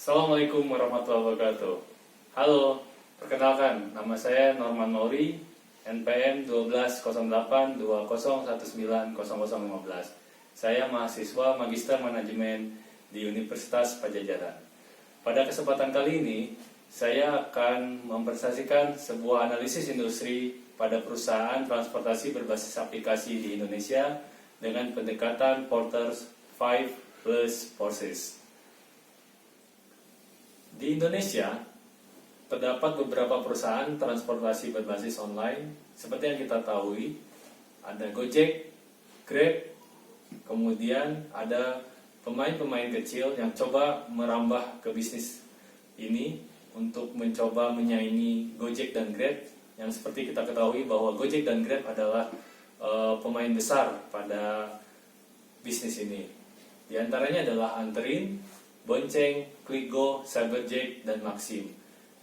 Assalamualaikum warahmatullahi wabarakatuh. Halo, perkenalkan, nama saya Norman Mauri, NPM 120820190015. Saya mahasiswa Magister Manajemen di Universitas Padjadjaran. Pada kesempatan kali ini, saya akan mempresentasikan sebuah analisis industri pada perusahaan transportasi berbasis aplikasi di Indonesia dengan pendekatan Porter's 5 plus Forces. Di Indonesia, terdapat beberapa perusahaan transportasi berbasis online. Seperti yang kita tahu, ada Gojek, Grab, kemudian ada pemain-pemain kecil yang coba merambah ke bisnis ini untuk mencoba menyaingi Gojek dan Grab. Yang seperti kita ketahui bahwa Gojek dan Grab adalah pemain besar pada bisnis ini. Di antaranya adalah Anterin, Bonceng, Klikgo, Cyberjek, dan Maxim.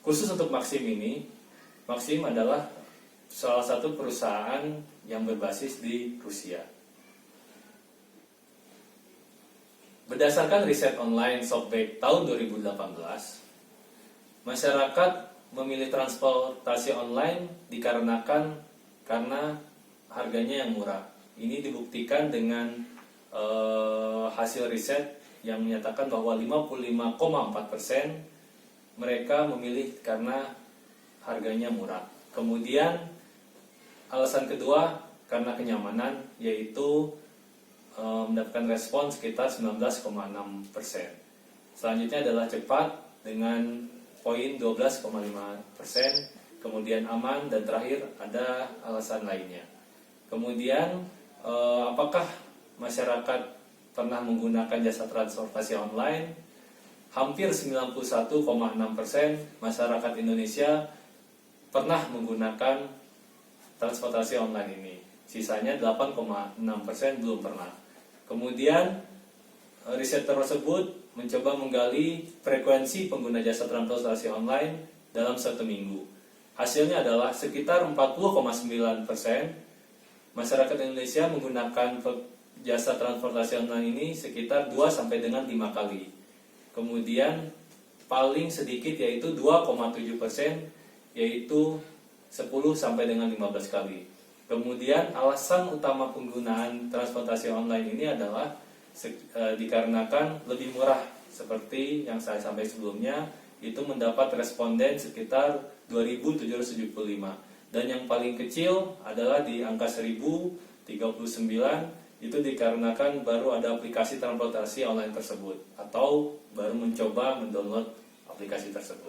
Khusus untuk Maxim ini, Maxim adalah salah satu perusahaan yang berbasis di Rusia. Berdasarkan riset online Shopback tahun 2018, masyarakat memilih transportasi online karena harganya yang murah. Ini dibuktikan dengan hasil riset yang menyatakan bahwa 55,4% mereka memilih karena harganya murah. Kemudian alasan kedua karena kenyamanan, yaitu mendapatkan respon sekitar 19,6%. Selanjutnya adalah cepat dengan poin 12,5%, kemudian aman, dan terakhir ada alasan lainnya. Kemudian apakah masyarakat pernah menggunakan jasa transportasi online? Hampir 91,6% masyarakat Indonesia pernah menggunakan transportasi online ini. Sisanya 8,6% belum pernah. Kemudian riset tersebut mencoba menggali frekuensi pengguna jasa transportasi online dalam satu minggu. Hasilnya adalah sekitar 40,9% masyarakat Indonesia menggunakan jasa transportasi online ini sekitar 2 sampai dengan 5 kali. Kemudian paling sedikit yaitu 2,7%, yaitu 10 sampai dengan 15 kali. Kemudian alasan utama penggunaan transportasi online ini adalah dikarenakan lebih murah. Seperti yang saya sampaikan sebelumnya, itu mendapat responden sekitar 2.775. Dan yang paling kecil adalah di angka 1.039, itu dikarenakan baru ada aplikasi transportasi online tersebut atau baru mencoba mendownload aplikasi tersebut.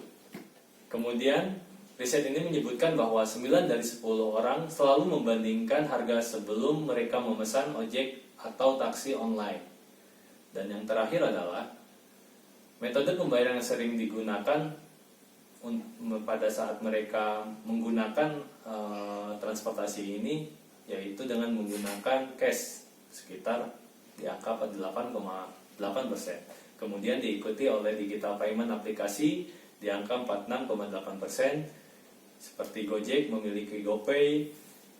Kemudian riset ini menyebutkan bahwa 9 dari 10 orang selalu membandingkan harga sebelum mereka memesan ojek atau taksi online. Dan yang terakhir adalah metode pembayaran yang sering digunakan pada saat mereka menggunakan transportasi ini, yaitu dengan menggunakan cash sekitar di angka 48,8%. Kemudian diikuti oleh digital payment aplikasi di angka 46,8%, seperti Gojek memiliki GoPay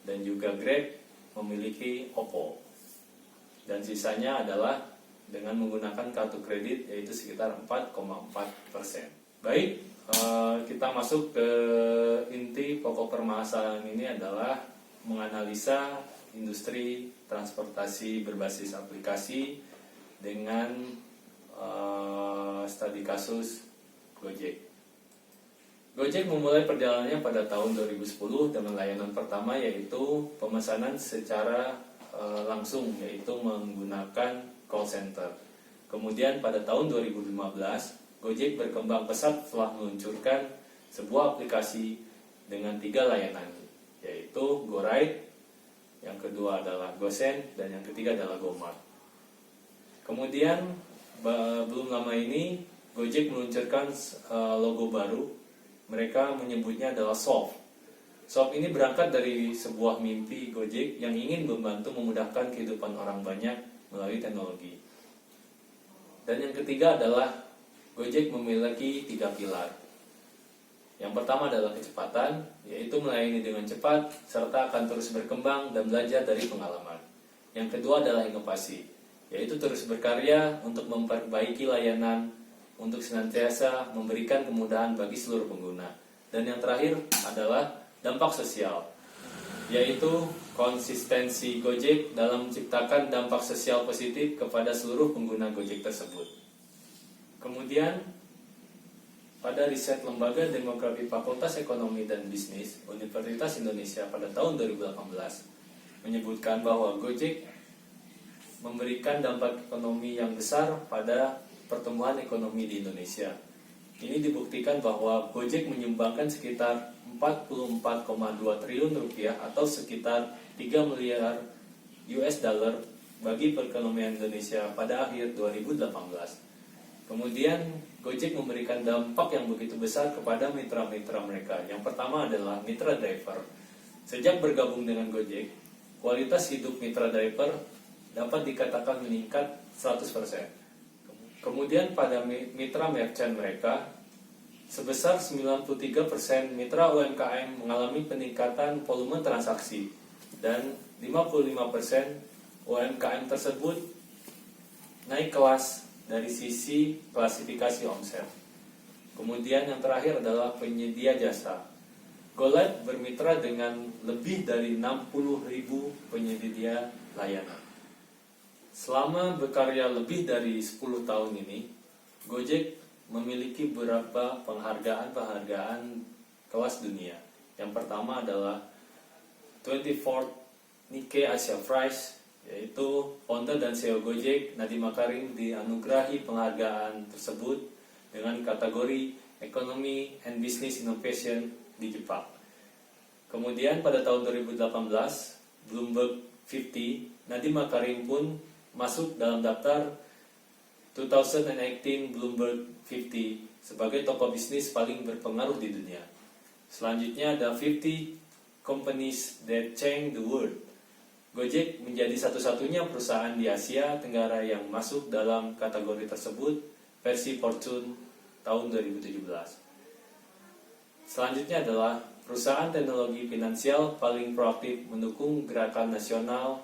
dan juga Grab memiliki OVO. Dan sisanya adalah dengan menggunakan kartu kredit, yaitu sekitar 4,4%. Baik, kita masuk ke inti pokok permasalahan ini adalah menganalisa industri transportasi berbasis aplikasi dengan studi kasus Gojek. Gojek memulai perjalanannya pada tahun 2010 dengan layanan pertama, yaitu pemesanan secara langsung, yaitu menggunakan call center. Kemudian pada tahun 2015, Gojek berkembang pesat setelah meluncurkan sebuah aplikasi dengan 3 layanan, yaitu GoRide, yang kedua adalah GoSend, dan yang ketiga adalah GoMart. Kemudian belum lama ini Gojek meluncurkan logo baru. Mereka menyebutnya adalah Soft. Soft ini berangkat dari sebuah mimpi Gojek yang ingin membantu memudahkan kehidupan orang banyak melalui teknologi. Dan yang ketiga adalah Gojek memiliki 3 pilar. Yang pertama adalah kecepatan, yaitu melayani dengan cepat, serta akan terus berkembang dan belajar dari pengalaman. Yang kedua adalah inovasi, yaitu terus berkarya untuk memperbaiki layanan untuk senantiasa memberikan kemudahan bagi seluruh pengguna. Dan yang terakhir adalah dampak sosial, yaitu konsistensi Gojek dalam menciptakan dampak sosial positif kepada seluruh pengguna Gojek tersebut. Kemudian, pada riset Lembaga Demografi Fakultas Ekonomi dan Bisnis Universitas Indonesia pada tahun 2018 menyebutkan bahwa Gojek memberikan dampak ekonomi yang besar pada pertumbuhan ekonomi di Indonesia. Ini dibuktikan bahwa Gojek menyumbangkan sekitar 44,2 triliun rupiah atau sekitar 3 miliar US dollar bagi perekonomian Indonesia pada akhir 2018. Kemudian Gojek memberikan dampak yang begitu besar kepada mitra-mitra mereka. Yang pertama adalah mitra driver. Sejak bergabung dengan Gojek, kualitas hidup mitra driver dapat dikatakan meningkat 100%. Kemudian pada mitra merchant mereka, sebesar 93% mitra UMKM mengalami peningkatan volume transaksi dan 55% UMKM tersebut naik kelas dari sisi klasifikasi omset. Kemudian yang terakhir adalah penyedia jasa. GoLive bermitra dengan lebih dari 60.000 penyedia layanan. Selama berkarya lebih dari 10 tahun ini, Gojek memiliki beberapa penghargaan kelas dunia. Yang pertama adalah 24th Nikkei Asia Prize, yaitu founder dan CEO Gojek, Nadiem Makarim, dianugerahi penghargaan tersebut dengan kategori Economy and Business Innovation di Jepang. Kemudian pada tahun 2018, Bloomberg 50, Nadiem Makarim pun masuk dalam daftar 2018 Bloomberg 50 sebagai tokoh bisnis paling berpengaruh di dunia. Selanjutnya ada 50 Companies That Change the World. Gojek menjadi satu-satunya perusahaan di Asia Tenggara yang masuk dalam kategori tersebut versi Fortune tahun 2017. Selanjutnya adalah perusahaan teknologi finansial paling proaktif mendukung gerakan nasional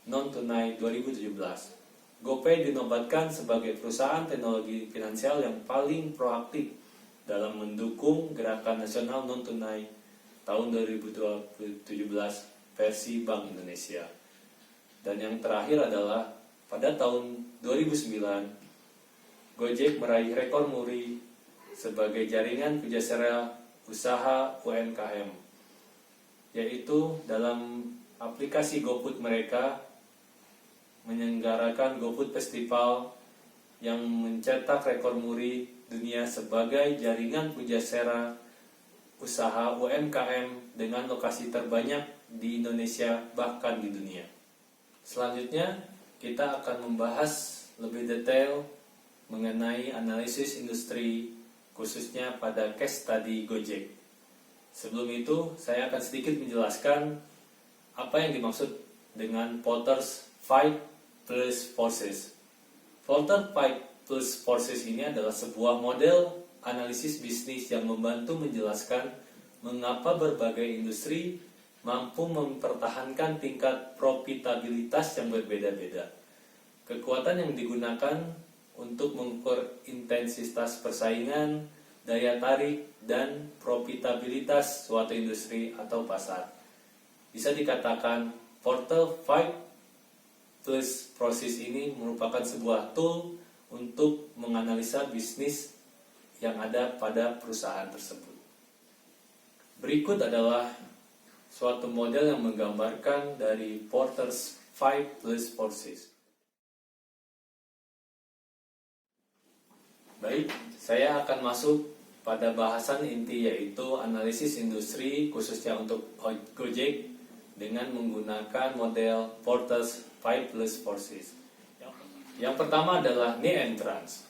non-tunai 2017. GoPay dinobatkan sebagai perusahaan teknologi finansial yang paling proaktif dalam mendukung gerakan nasional non-tunai tahun 2017 versi Bank Indonesia. Dan yang terakhir adalah pada tahun 2009, Gojek meraih rekor muri sebagai jaringan kerjasama usaha UMKM, yaitu dalam aplikasi GoFood mereka menyelenggarakan GoFood Festival yang mencetak rekor muri dunia sebagai jaringan pujasera usaha UMKM dengan lokasi terbanyak di Indonesia bahkan di dunia. Selanjutnya kita akan membahas lebih detail mengenai analisis industri khususnya pada case study Gojek. Sebelum itu saya akan sedikit menjelaskan apa yang dimaksud dengan Porter's 5 plus forces. Porter 5 plus forces ini adalah sebuah model analisis bisnis yang membantu menjelaskan mengapa berbagai industri mampu mempertahankan tingkat profitabilitas yang berbeda-beda. Kekuatan yang digunakan untuk mengukur intensitas persaingan, daya tarik, dan profitabilitas suatu industri atau pasar. Bisa dikatakan Porter 5 plus proses ini merupakan sebuah tool untuk menganalisa bisnis yang ada pada perusahaan tersebut. Berikut adalah suatu model yang menggambarkan dari Porter's 5 plus forces. Baik, saya akan masuk pada bahasan inti yaitu analisis industri khususnya untuk Gojek dengan menggunakan model Porter's 5 plus forces. Yang pertama adalah new entrants.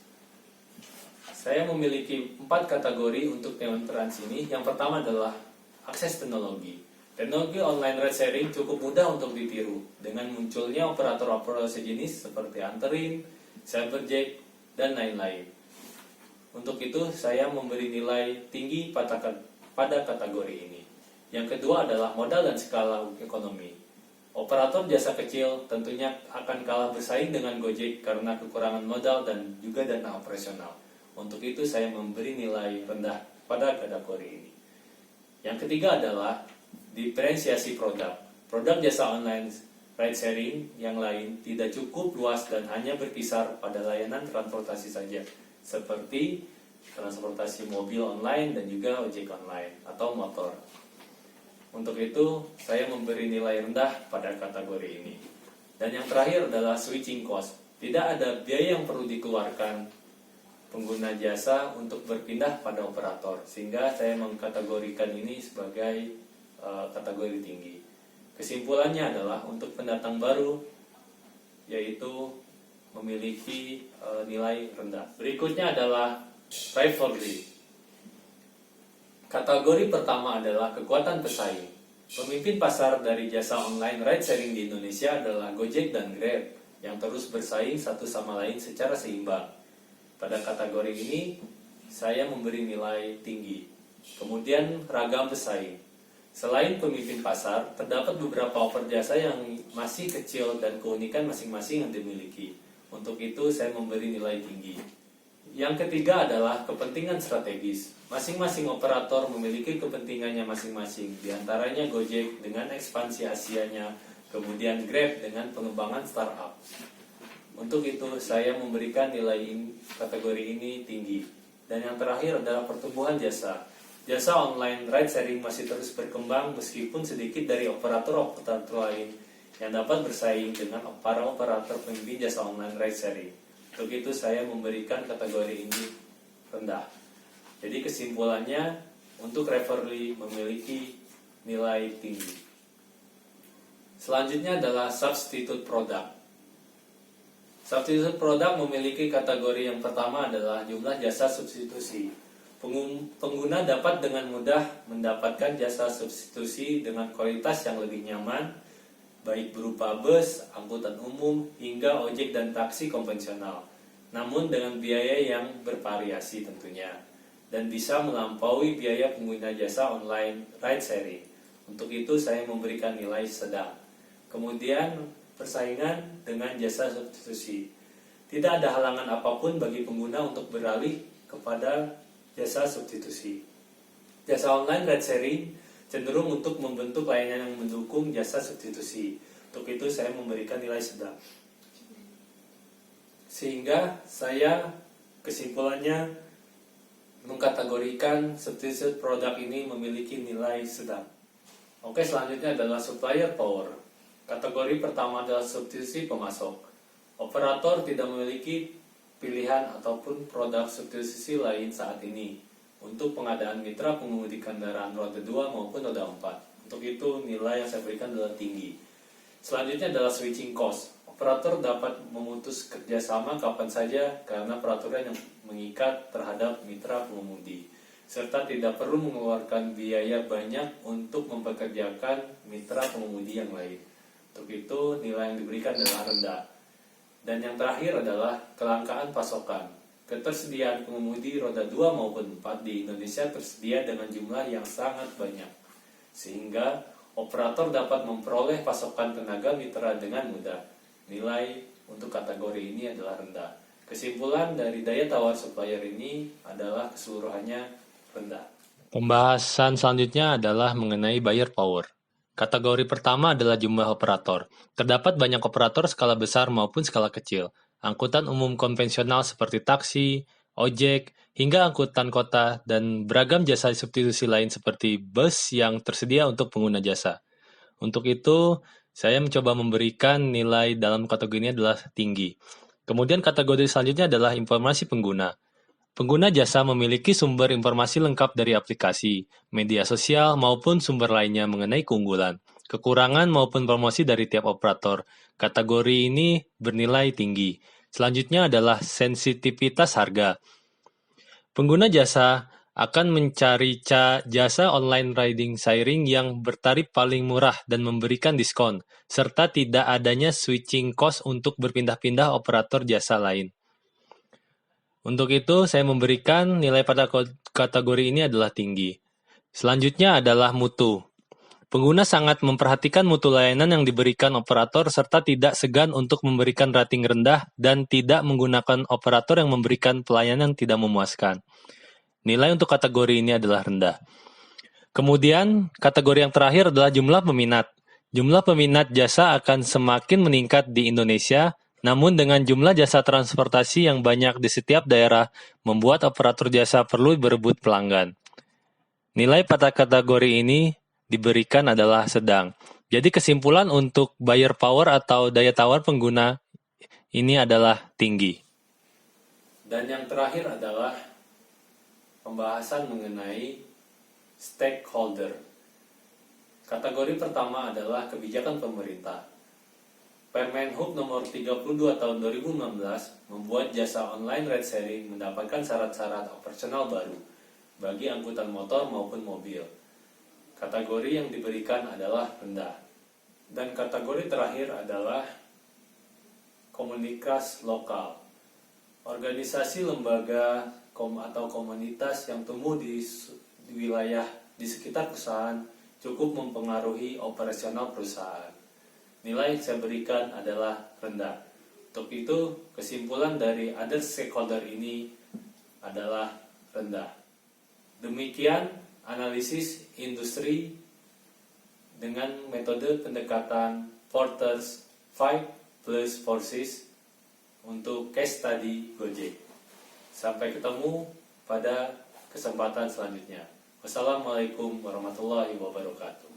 Saya memiliki 4 kategori untuk new entrants ini. Yang pertama adalah akses teknologi. Teknologi online ride sharing cukup mudah untuk ditiru dengan munculnya operator-operator sejenis seperti Anterin, Cyberjack, dan lain-lain. Untuk itu saya memberi nilai tinggi pada kategori ini. Yang kedua adalah modal dan skala ekonomi. Operator jasa kecil tentunya akan kalah bersaing dengan Gojek karena kekurangan modal dan juga dana operasional. Untuk itu saya memberi nilai rendah pada kategori ini. Yang ketiga adalah diferensiasi produk. Produk jasa online ride sharing yang lain tidak cukup luas dan hanya berkisar pada layanan transportasi saja, seperti transportasi mobil online dan juga ojek online atau motor. Untuk itu, saya memberi nilai rendah pada kategori ini. Dan yang terakhir adalah switching cost. Tidak ada biaya yang perlu dikeluarkan pengguna jasa untuk berpindah pada operator, sehingga saya mengkategorikan ini sebagai kategori tinggi. Kesimpulannya adalah untuk pendatang baru, yaitu memiliki nilai rendah. Berikutnya adalah rivalry. Kategori pertama adalah kekuatan pesaing. Pemimpin pasar dari jasa online ride sharing di Indonesia adalah Gojek dan Grab yang terus bersaing satu sama lain secara seimbang. Pada kategori ini, saya memberi nilai tinggi. Kemudian ragam pesaing. Selain pemimpin pasar, terdapat beberapa offer jasa yang masih kecil dan keunikan masing-masing yang dimiliki. Untuk itu, saya memberi nilai tinggi. Yang ketiga adalah kepentingan strategis. Masing-masing operator memiliki kepentingannya masing-masing. Di antaranya Gojek dengan ekspansi Asianya, kemudian Grab dengan pengembangan startup. Untuk itu, saya memberikan nilai kategori ini tinggi. Dan yang terakhir adalah pertumbuhan jasa. Jasa online ride sharing masih terus berkembang meskipun sedikit dari operator-operator lain yang dapat bersaing dengan para operator pemimpin jasa online ride sharing. Untuk itu saya memberikan kategori ini rendah. Jadi kesimpulannya, untuk Rivalry memiliki nilai tinggi. Selanjutnya adalah substitute product. Substitute product memiliki kategori yang pertama adalah jumlah jasa substitusi. Pengguna dapat dengan mudah mendapatkan jasa substitusi dengan kualitas yang lebih nyaman, baik berupa bus, angkutan umum, hingga ojek dan taksi konvensional. Namun dengan biaya yang bervariasi tentunya, dan bisa melampaui biaya pengguna jasa online ride sharing. Untuk itu saya memberikan nilai sedang. Kemudian persaingan dengan jasa substitusi. Tidak ada halangan apapun bagi pengguna untuk beralih kepada jasa substitusi. Jasa online ride sharing cenderung untuk membentuk layanan yang mendukung jasa substitusi. Untuk itu saya memberikan nilai sedang. Sehingga saya kesimpulannya mengkategorikan substitute produk ini memiliki nilai sedang. Oke, selanjutnya adalah supplier power. Kategori pertama adalah substitusi pemasok. Operator tidak memiliki pilihan ataupun produk substitusi lain saat ini untuk pengadaan mitra pengemudi kendaraan roda 2 maupun roda 4. Untuk itu nilai yang saya berikan adalah tinggi. Selanjutnya adalah switching cost. Operator dapat memutus kerjasama kapan saja karena peraturan yang mengikat terhadap mitra pengemudi, serta tidak perlu mengeluarkan biaya banyak untuk mempekerjakan mitra pengemudi yang lain. Untuk itu nilai yang diberikan adalah rendah. Dan yang terakhir adalah kelangkaan pasokan. Ketersediaan pengemudi roda 2 maupun 4 di Indonesia tersedia dengan jumlah yang sangat banyak, sehingga operator dapat memperoleh pasokan tenaga mitra dengan mudah. Nilai untuk kategori ini adalah rendah. Kesimpulan dari daya tawar supplier ini adalah keseluruhannya rendah. Pembahasan selanjutnya adalah mengenai buyer power. Kategori pertama adalah jumlah operator. Terdapat banyak operator skala besar maupun skala kecil. Angkutan umum konvensional seperti taksi, ojek, hingga angkutan kota dan beragam jasa substitusi lain seperti bus yang tersedia untuk pengguna jasa. Untuk itu, saya mencoba memberikan nilai dalam kategori ini adalah tinggi. Kemudian kategori selanjutnya adalah informasi pengguna. Pengguna jasa memiliki sumber informasi lengkap dari aplikasi, media sosial, maupun sumber lainnya mengenai keunggulan, kekurangan maupun promosi dari tiap operator. Kategori ini bernilai tinggi. Selanjutnya adalah sensitivitas harga. Pengguna jasa akan mencari jasa online riding sharing yang bertarif paling murah dan memberikan diskon, serta tidak adanya switching cost untuk berpindah-pindah operator jasa lain. Untuk itu, saya memberikan nilai pada kategori ini adalah tinggi. Selanjutnya adalah mutu. Pengguna sangat memperhatikan mutu layanan yang diberikan operator serta tidak segan untuk memberikan rating rendah dan tidak menggunakan operator yang memberikan pelayanan tidak memuaskan. Nilai untuk kategori ini adalah rendah. Kemudian, kategori yang terakhir adalah jumlah peminat. Jumlah peminat jasa akan semakin meningkat di Indonesia, namun dengan jumlah jasa transportasi yang banyak di setiap daerah, membuat operator jasa perlu berebut pelanggan. Nilai pada kategori ini diberikan adalah sedang. Jadi kesimpulan untuk buyer power atau daya tawar pengguna ini adalah tinggi. Dan yang terakhir adalah pembahasan mengenai stakeholder. Kategori pertama adalah kebijakan pemerintah. Permen Hub nomor 32 tahun 2016 membuat jasa online ride sharing mendapatkan syarat-syarat operasional baru bagi angkutan motor maupun mobil. Kategori yang diberikan adalah rendah. Dan kategori terakhir adalah komunitas lokal. Organisasi, lembaga, atau komunitas yang tumbuh di wilayah di sekitar perusahaan cukup mempengaruhi operasional perusahaan. Nilai yang saya berikan adalah rendah. Untuk itu, kesimpulan dari other stakeholder ini adalah rendah. Demikian analisis industri dengan metode pendekatan Porter's 5 plus forces untuk case study Gojek. Sampai ketemu pada kesempatan selanjutnya. Wassalamualaikum warahmatullahi wabarakatuh.